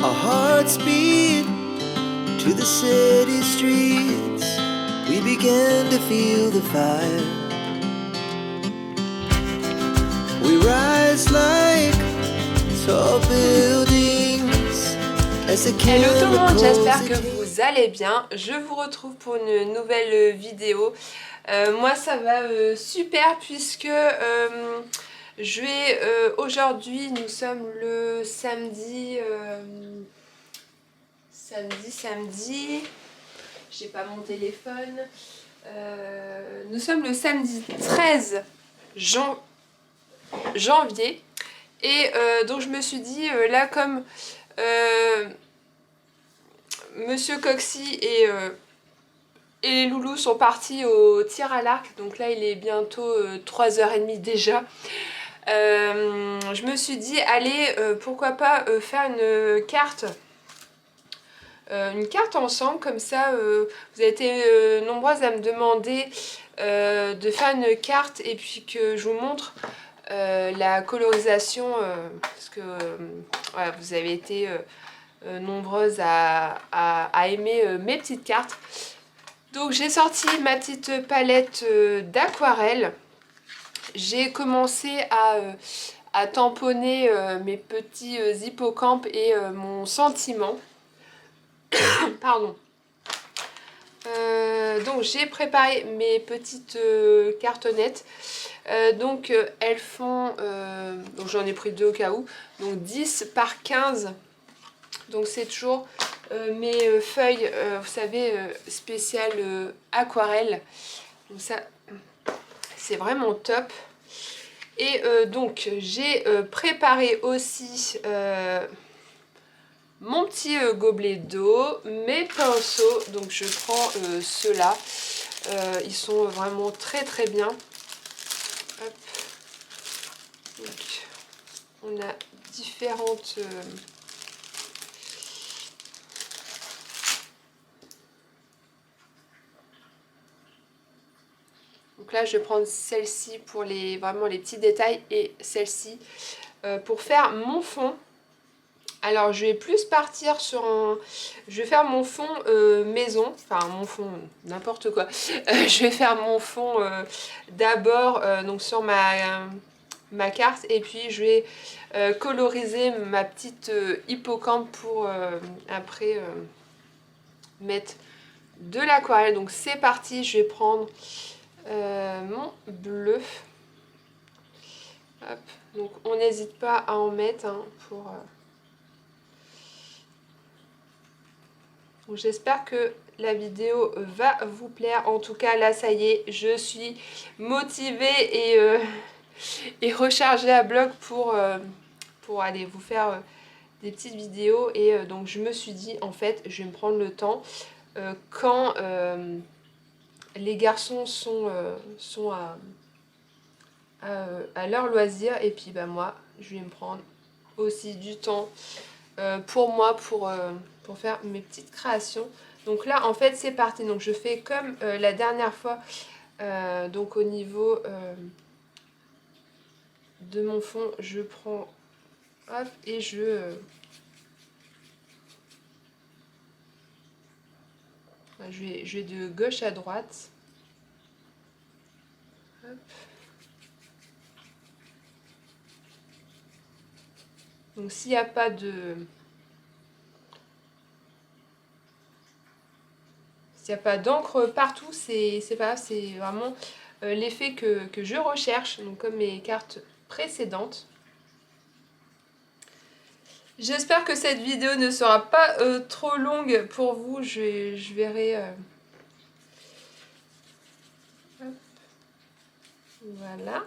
Our hearts beat to the city streets. We began to feel the fire. We rise like tall buildings as the Hello tout le monde, chemicals j'espère que vous allez bien. Je vous retrouve pour une nouvelle vidéo. Moi ça va super puisque aujourd'hui, nous sommes le samedi, j'ai pas mon téléphone. Nous sommes le samedi 13 janvier et donc je me suis dit là comme Monsieur Coxy et les loulous sont partis au tir à l'arc, donc là il est bientôt 3h30 déjà. Je me suis dit, allez, pourquoi pas faire une carte ensemble, comme ça vous avez été nombreuses à me demander de faire une carte et puis que je vous montre la colorisation, parce que voilà, vous avez été nombreuses à aimer mes petites cartes. Donc j'ai sorti ma petite palette d'aquarelle. J'ai commencé à tamponner mes petits hippocampes et mon sentiment. Pardon. Donc j'ai préparé mes petites cartonnettes. Donc elles font, donc j'en ai pris deux au cas où, donc 10 par 15. Donc c'est toujours mes feuilles, vous savez, spéciales aquarelle. Donc ça, c'est vraiment top. Et donc j'ai préparé aussi mon petit gobelet d'eau, mes pinceaux. Donc je prends ceux-là. Ils sont vraiment très très bien. Hop. Donc on a différentes... Donc là, je vais prendre celle-ci pour vraiment les petits détails et celle-ci pour faire mon fond. Alors, je vais plus partir sur un... Je vais faire mon fond maison, enfin mon fond, n'importe quoi. Je vais faire mon fond d'abord donc sur ma carte et puis je vais coloriser ma petite hippocampe pour après mettre de l'aquarelle. Donc c'est parti, je vais prendre... mon bleu. Hop. Donc on n'hésite pas à en mettre hein, pour... Donc j'espère que la vidéo va vous plaire. En tout cas là ça y est, je suis motivée et rechargée à bloc pour aller vous faire des petites vidéos. Et donc je me suis dit en fait je vais me prendre le temps quand les garçons sont à leur loisir, et puis bah moi je vais me prendre aussi du temps pour moi pour faire mes petites créations. Donc là en fait c'est parti, donc je fais comme la dernière fois, donc au niveau de mon fond je prends hop et je vais de gauche à droite. Hop. Donc s'il n'y a pas d'encre partout, c'est pas grave, c'est vraiment l'effet que je recherche, donc comme mes cartes précédentes. J'espère que cette vidéo ne sera pas trop longue pour vous, je verrai... Hop. Voilà.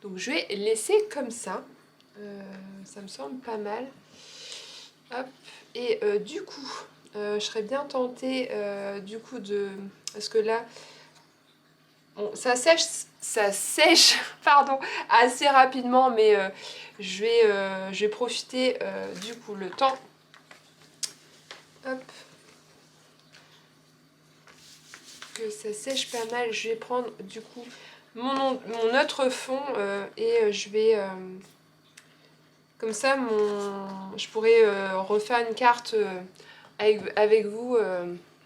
Donc je vais laisser comme ça. Ça me semble pas mal. Hop. Et du coup, je serais bien tentée du coup de... Parce que là, bon, ça sèche pardon, assez rapidement, mais je vais profiter du coup le temps. Hop. Que ça sèche pas mal. Je vais prendre du coup mon autre fond et je vais... comme ça, je pourrais refaire une carte avec vous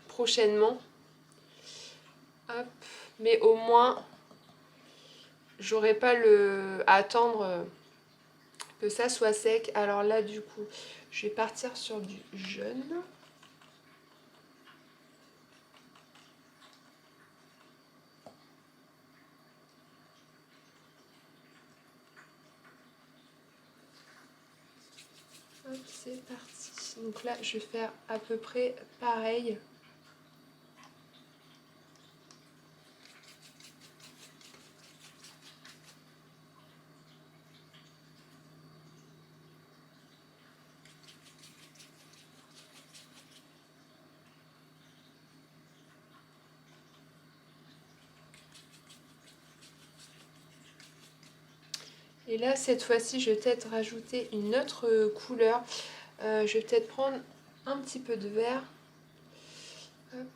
prochainement. Hop. Mais au moins, j'aurai pas à attendre que ça soit sec. Alors là, du coup, je vais partir sur du jaune. Hop, c'est parti. Donc là, je vais faire à peu près pareil. Et là, cette fois-ci, je vais peut-être rajouter une autre couleur. Je vais peut-être prendre un petit peu de vert. Hop.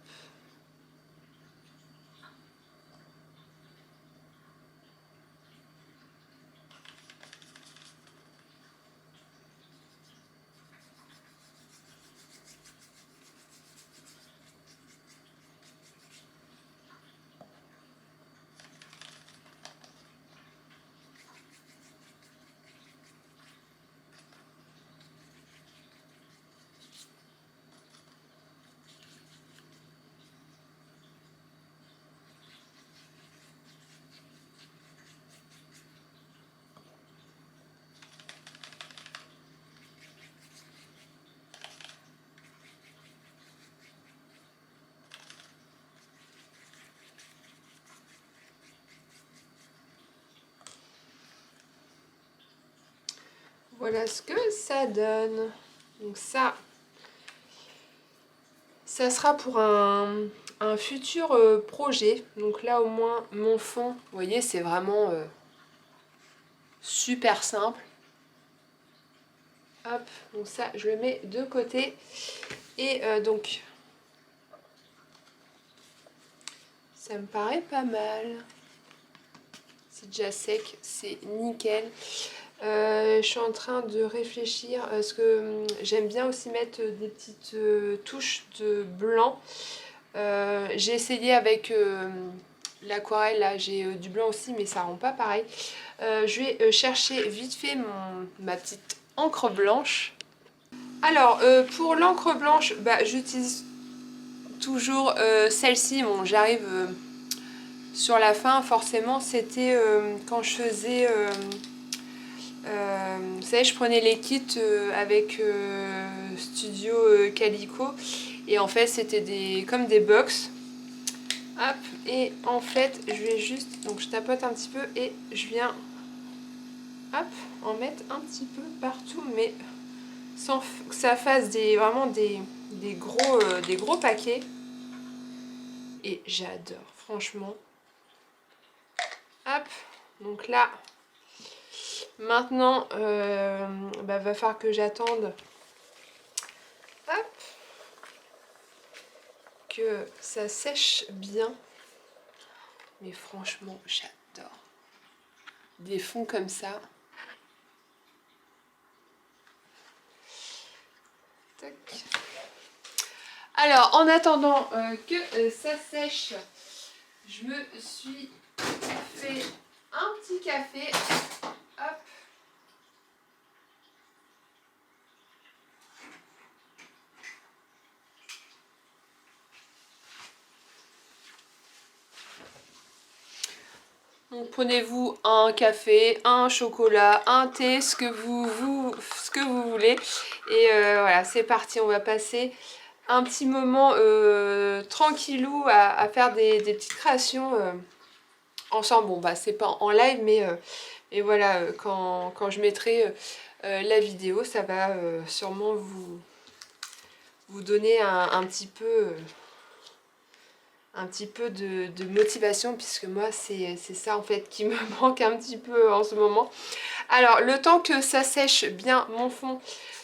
Voilà ce que ça donne. Donc ça sera pour un futur projet. Donc là au moins mon fond, vous voyez, c'est vraiment super simple. Hop, donc ça je le mets de côté. Et donc ça me paraît pas mal. C'est déjà sec, c'est nickel. Je suis en train de réfléchir parce que j'aime bien aussi mettre des petites touches de blanc. J'ai essayé avec l'aquarelle, là j'ai du blanc aussi mais ça rend pas pareil. Je vais chercher vite fait ma petite encre blanche. Alors pour l'encre blanche, bah, j'utilise toujours celle-ci. Bon, j'arrive sur la fin, forcément c'était quand je faisais... vous savez, je prenais les kits avec Studio Calico et en fait c'était comme des box. Hop, et en fait je vais juste, donc je tapote un petit peu et je viens hop, en mettre un petit peu partout, mais sans que ça fasse vraiment des gros paquets. Et j'adore, franchement. Hop, donc là maintenant va falloir que j'attende que ça sèche bien. Mais franchement, j'adore. Des fonds comme ça. Tac. Alors, en attendant que ça sèche, je me suis fait un petit café. Hop. Donc prenez-vous un café, un chocolat, un thé, ce que vous voulez. Et voilà, c'est parti, on va passer un petit moment tranquillou à faire des petites créations ensemble. Bon bah c'est pas en live, mais voilà, quand je mettrai la vidéo, ça va sûrement vous donner un petit peu de motivation, puisque moi c'est ça en fait qui me manque un petit peu en ce moment. Alors le temps que ça sèche bien mon fond,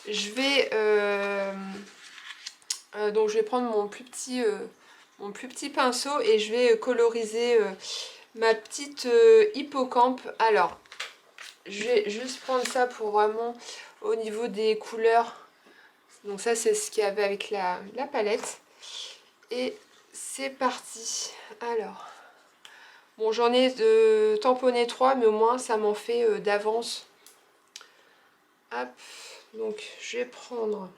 je vais donc je vais prendre mon plus petit pinceau et je vais coloriser ma petite hippocampe. Alors, je vais juste prendre ça pour vraiment au niveau des couleurs. Donc ça, c'est ce qu'il y avait avec la palette. Et c'est parti. Alors, bon, j'en ai tamponné 3, mais au moins ça m'en fait d'avance. Hop, donc je vais prendre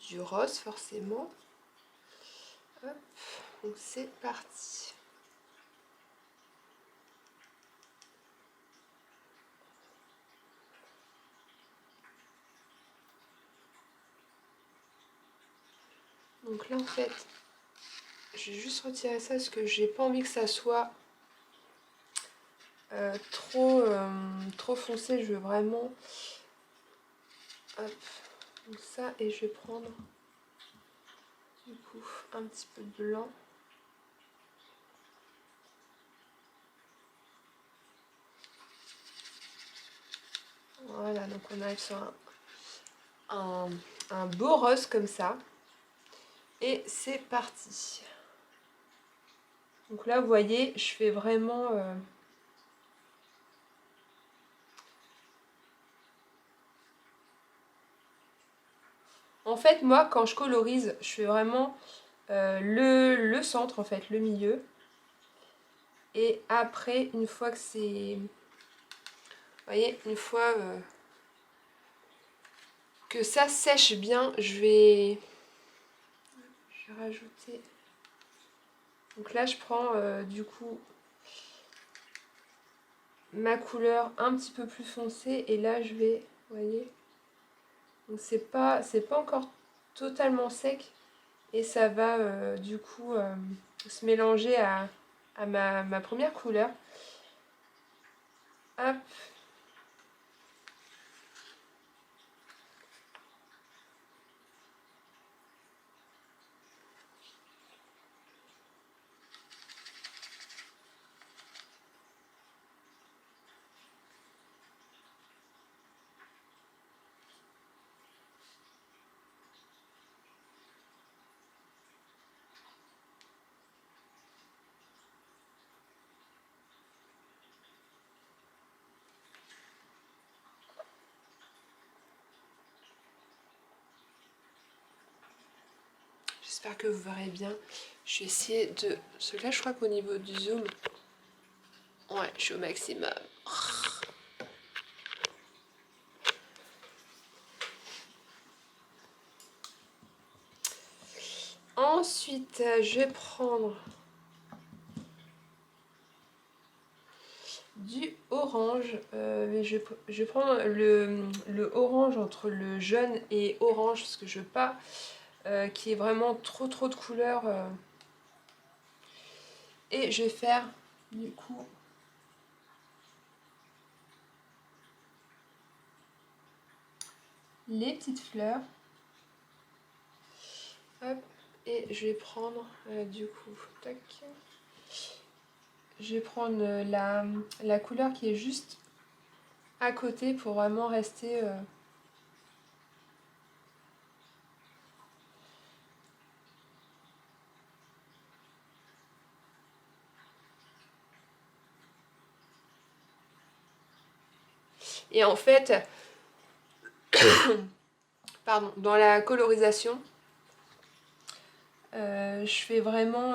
du rose forcément. Hop, donc c'est parti. Donc là en fait, je vais juste retirer ça parce que j'ai pas envie que ça soit trop foncé. Je veux vraiment... Hop, donc ça, et je vais prendre du coup un petit peu de blanc. Voilà, donc on arrive sur un beau rose comme ça. Et c'est parti. Donc là, vous voyez, je fais vraiment... En fait, moi, quand je colorise, je fais vraiment le centre, en fait, le milieu. Et après, une fois que c'est... Vous voyez, une fois que ça sèche bien, je vais rajouter... Donc là, je prends du coup ma couleur un petit peu plus foncée. Et là, je vais... Vous voyez, donc c'est pas encore totalement sec. Et ça va du coup se mélanger à ma première couleur. Hop. J'espère que vous verrez bien. Je vais essayer de... Celui-là, je crois qu'au niveau du zoom... Ouais, je suis au maximum. Ensuite, je vais prendre du orange. Mais je vais prendre le orange entre le jaune et orange parce que je veux pas qu'il y ait vraiment trop de couleurs. Et je vais faire du coup les petites fleurs. Hop, et je vais prendre du coup, tac. Je vais prendre la couleur qui est juste à côté pour vraiment rester... Et en fait, pardon, dans la colorisation, je fais vraiment...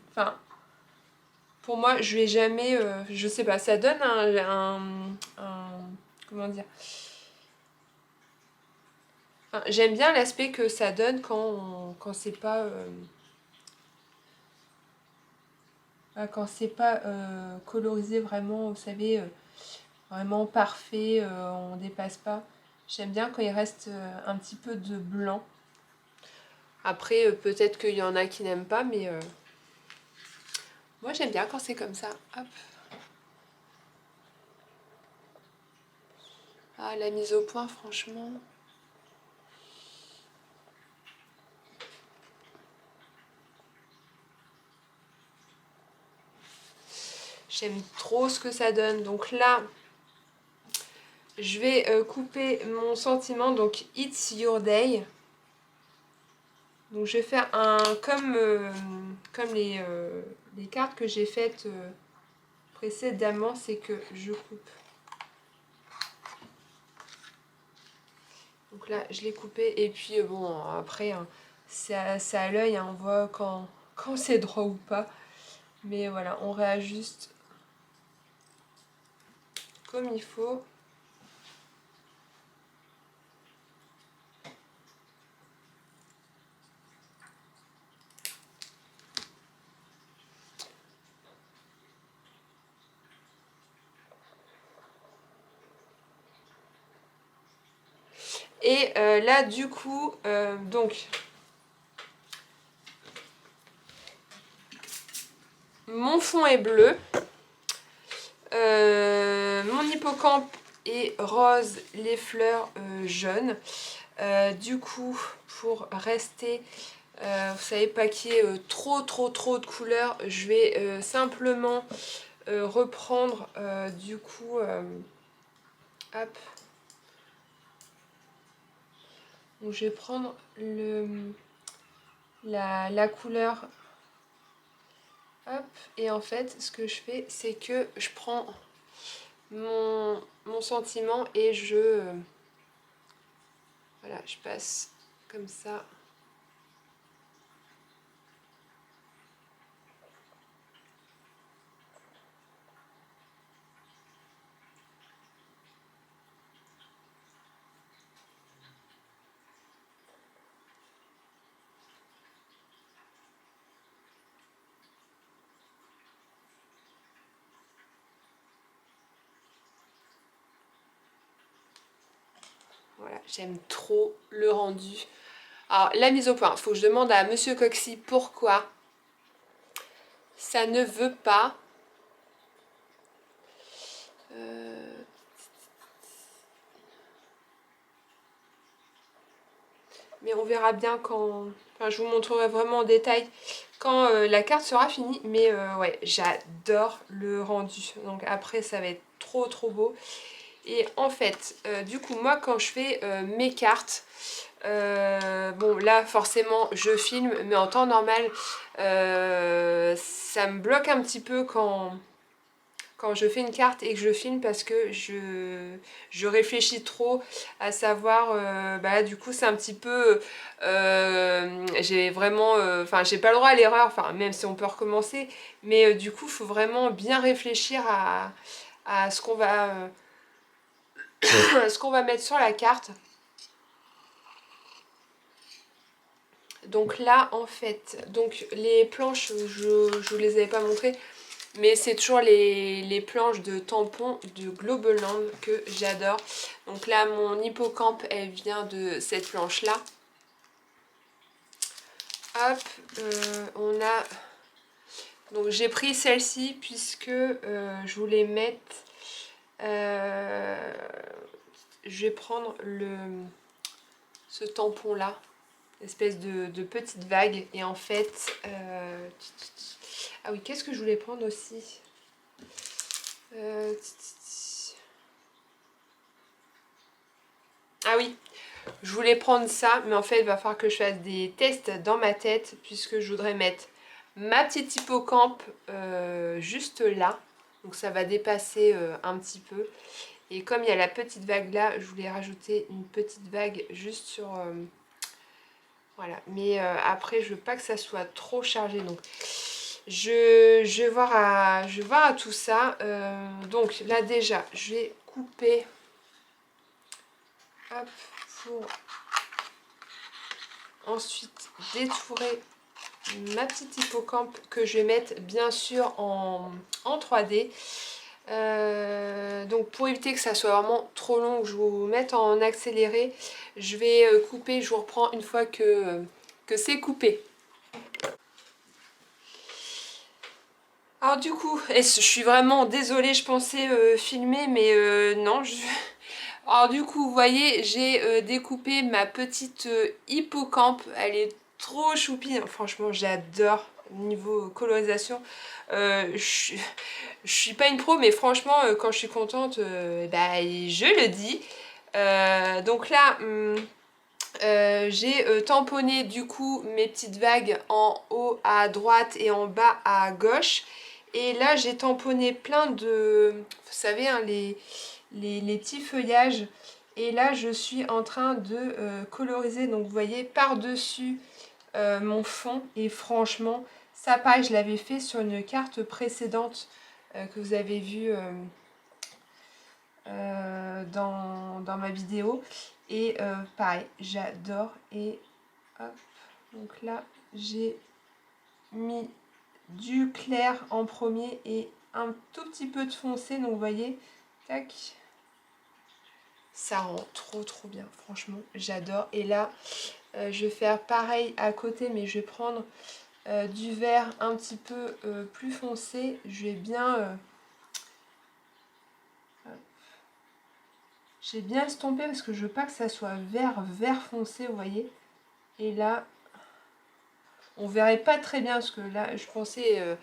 Enfin, pour moi, je vais jamais... je sais pas, ça donne comment dire, enfin, j'aime bien l'aspect que ça donne quand c'est pas... quand c'est pas colorisé vraiment, vous savez, vraiment parfait, on dépasse pas. J'aime bien quand il reste un petit peu de blanc. Après, peut-être qu'il y en a qui n'aiment pas, mais moi j'aime bien quand c'est comme ça. Hop. Ah, la mise au point, franchement. J'aime trop ce que ça donne. Donc là, je vais couper mon sentiment. Donc, It's Your Day. Donc, je vais faire un comme les les cartes que j'ai faites précédemment, c'est que je coupe. Donc là, je l'ai coupé. Et puis, bon, après, hein, c'est à l'œil. Hein, on voit quand c'est droit ou pas. Mais voilà, on réajuste comme il faut. Et là, du coup, donc, mon fond est bleu. Mon hippocampe est rose, les fleurs jaunes. Du coup, pour rester, vous savez pas qu'il y ait trop de couleurs, je vais simplement reprendre du coup, hop. Donc je vais prendre la couleur, hop, et en fait ce que je fais c'est que je prends mon sentiment et voilà, je passe comme ça. Voilà, j'aime trop le rendu. Alors, la mise au point, il faut que je demande à Monsieur Coxy pourquoi ça ne veut pas. Mais on verra bien quand... Enfin, je vous montrerai vraiment en détail quand la carte sera finie. Mais ouais, j'adore le rendu. Donc après, ça va être trop beau. Et en fait, du coup, moi, quand je fais mes cartes... bon, là, forcément, je filme. Mais en temps normal, ça me bloque un petit peu quand je fais une carte et que je filme parce que je réfléchis trop à savoir, bah du coup c'est un petit peu, j'ai vraiment, enfin j'ai pas le droit à l'erreur, enfin même si on peut recommencer, mais du coup il faut vraiment bien réfléchir à ce qu'on va, ce qu'on va mettre sur la carte. Donc là en fait, donc les planches, je vous les avais pas montrées, mais c'est toujours les planches de tampons de Globaland que j'adore. Donc là, mon hippocampe, elle vient de cette planche-là. Hop, on a... Donc j'ai pris celle-ci puisque je voulais mettre... je vais prendre ce tampon-là, espèce de petite vague. Et en fait... ah oui, qu'est-ce que je voulais prendre aussi ah oui, je voulais prendre ça, mais en fait, il va falloir que je fasse des tests dans ma tête, puisque je voudrais mettre ma petite hippocampe juste là. Donc ça va dépasser un petit peu. Et comme il y a la petite vague là, je voulais rajouter une petite vague juste sur... voilà, mais après, je veux pas que ça soit trop chargé, donc... Je vais voir à tout ça. Donc là déjà, je vais couper... Hop, pour ensuite détourer ma petite hippocampe que je vais mettre bien sûr en 3D. Donc pour éviter que ça soit vraiment trop long, que je vous mette en accéléré, je vais couper, je vous reprends une fois que c'est coupé. Alors du coup, je suis vraiment désolée, je pensais filmer, mais non. Alors du coup, vous voyez, j'ai découpé ma petite hippocampe. Elle est trop choupie. Franchement, j'adore niveau colorisation. Je suis pas une pro, mais franchement, quand je suis contente, bah, je le dis. Donc là, J'ai tamponné du coup mes petites vagues en haut à droite et en bas à gauche. Et là j'ai tamponné plein de, vous savez, hein, les petits feuillages. Et là je suis en train de coloriser, donc vous voyez par-dessus mon fond. Et franchement, ça pareil, je l'avais fait sur une carte précédente que vous avez vue dans ma vidéo. Et pareil, j'adore. Et hop, donc là j'ai mis du clair en premier et un tout petit peu de foncé, donc vous voyez, tac, ça rend trop bien, franchement j'adore. Et là je vais faire pareil à côté, mais je vais prendre du vert un petit peu plus foncé. Je vais bien j'ai bien estompé parce que je veux pas que ça soit vert foncé, vous voyez. Et là on verrait pas très bien parce que là je pensais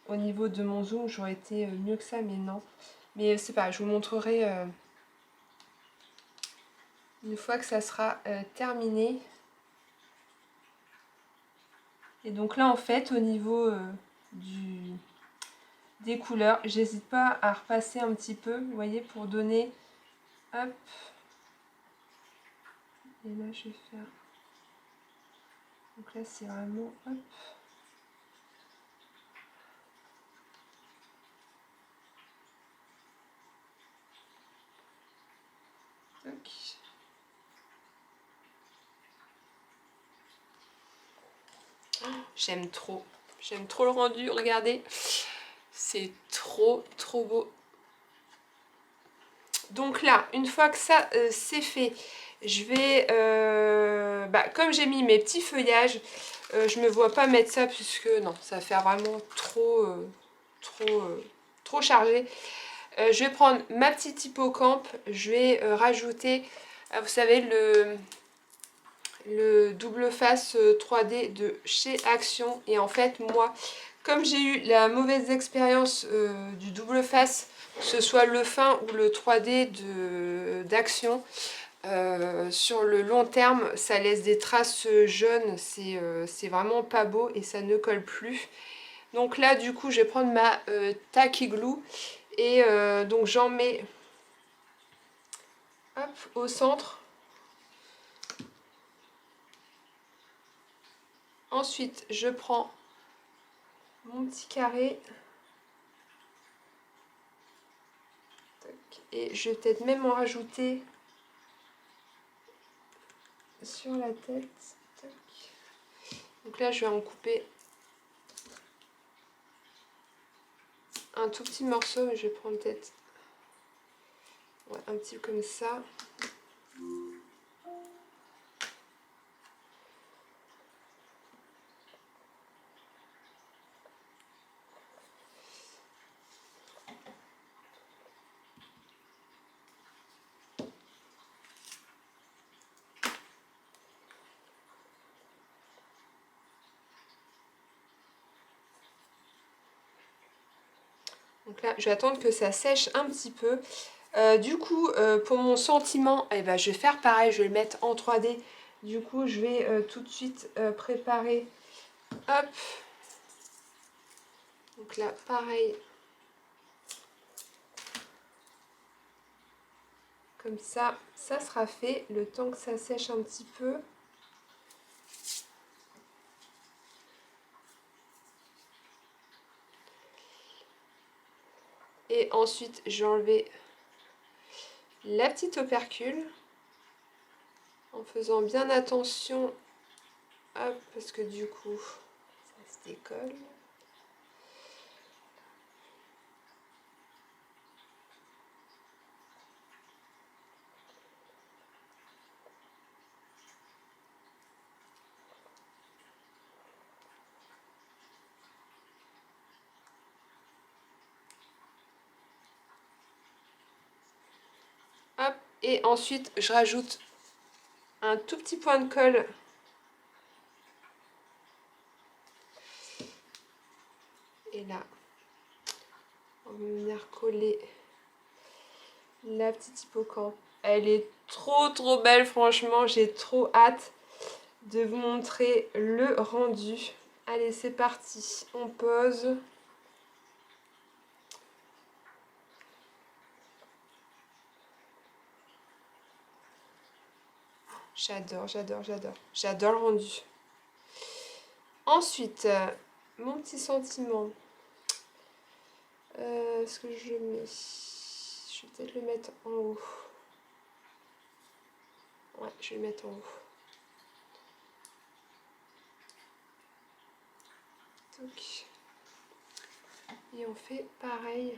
au niveau de mon zoom j'aurais été mieux que ça, mais non. Mais c'est pas, je vous montrerai une fois que ça sera terminé. Et donc là en fait au niveau des couleurs, j'hésite pas à repasser un petit peu, vous voyez, pour donner, hop, et là je vais faire, donc là c'est vraiment, hop, tac. J'aime trop le rendu, regardez, c'est trop beau. Donc là, une fois que ça c'est fait, je vais, comme j'ai mis mes petits feuillages, je me vois pas mettre ça puisque non, ça va faire vraiment trop chargé. Je vais prendre ma petite hippocampe, je vais rajouter, vous savez, le double face 3D de chez Action. Et en fait, moi, comme j'ai eu la mauvaise expérience du double face, que ce soit le fin ou le 3D d'Action, sur le long terme, ça laisse des traces jaunes, c'est vraiment pas beau et ça ne colle plus. Donc là, du coup, je vais prendre ma Tacky Glue et donc j'en mets, hop, au centre. Ensuite, je prends mon petit carré et je vais peut-être même en rajouter sur la tête. Tac. Donc là, je vais en couper un tout petit morceau, mais je vais prendre peut-être un petit comme ça. Donc là, je vais attendre que ça sèche un petit peu. Du coup, pour mon sentiment, eh ben, je vais faire pareil, je vais le mettre en 3D. Du coup, je vais tout de suite préparer. Hop. Donc là, pareil. Comme ça sera fait le temps que ça sèche un petit peu. Et ensuite, je vais enlever la petite opercule en faisant bien attention, hop, parce que du coup, ça se décolle. Hop, et ensuite, je rajoute un tout petit point de colle. Et là, on va venir coller la petite hippocampe Elle est trop belle, franchement. J'ai trop hâte de vous montrer le rendu. Allez, c'est parti. On pose. J'adore le rendu. Ensuite, mon petit sentiment. Est-ce que je le mets? Je vais peut-être le mettre en haut. Ouais, je vais le mettre en haut. Donc. Et on fait pareil.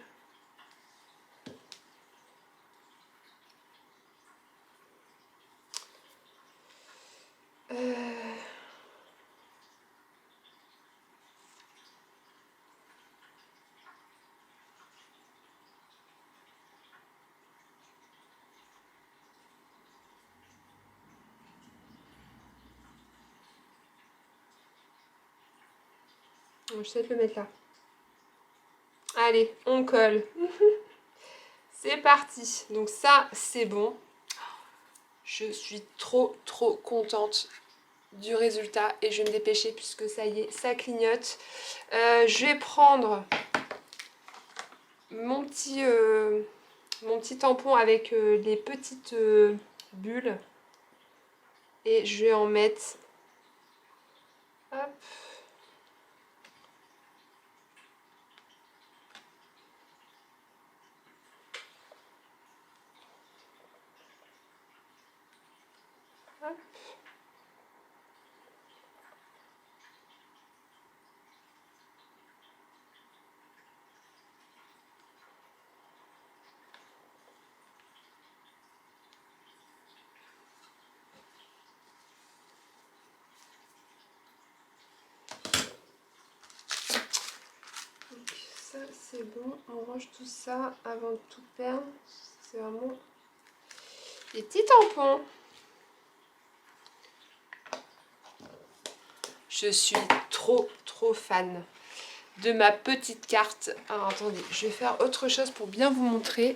Je vais peut-être le mettre là. Allez, on colle. C'est parti. Donc ça, c'est bon. Je suis trop contente du résultat et je vais me dépêcher puisque ça y est, ça clignote. Je vais prendre mon petit tampon avec les petites bulles et je vais en mettre. Hop. Hop. Donc ça c'est bon, on range tout ça avant de tout perdre. C'est vraiment des petits tampons. Je suis trop fan de ma petite carte. Alors attendez, je vais faire autre chose pour bien vous montrer.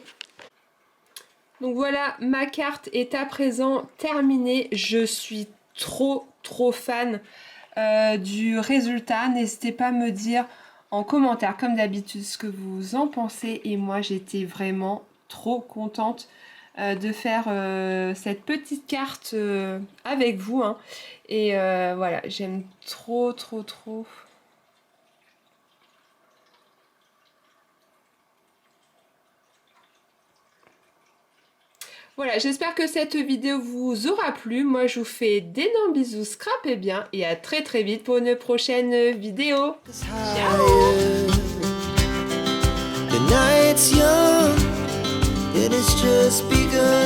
Donc voilà, ma carte est à présent terminée. Je suis trop fan du résultat. N'hésitez pas à me dire en commentaire, comme d'habitude, ce que vous en pensez. Et moi, j'étais vraiment trop contente de faire cette petite carte avec vous. Hein. Et voilà, j'aime trop. Voilà, j'espère que cette vidéo vous aura plu. Moi, je vous fais d'énormes bisous, scrapez bien et à très vite pour une prochaine vidéo. Ciao! The night's young, and it's just begun.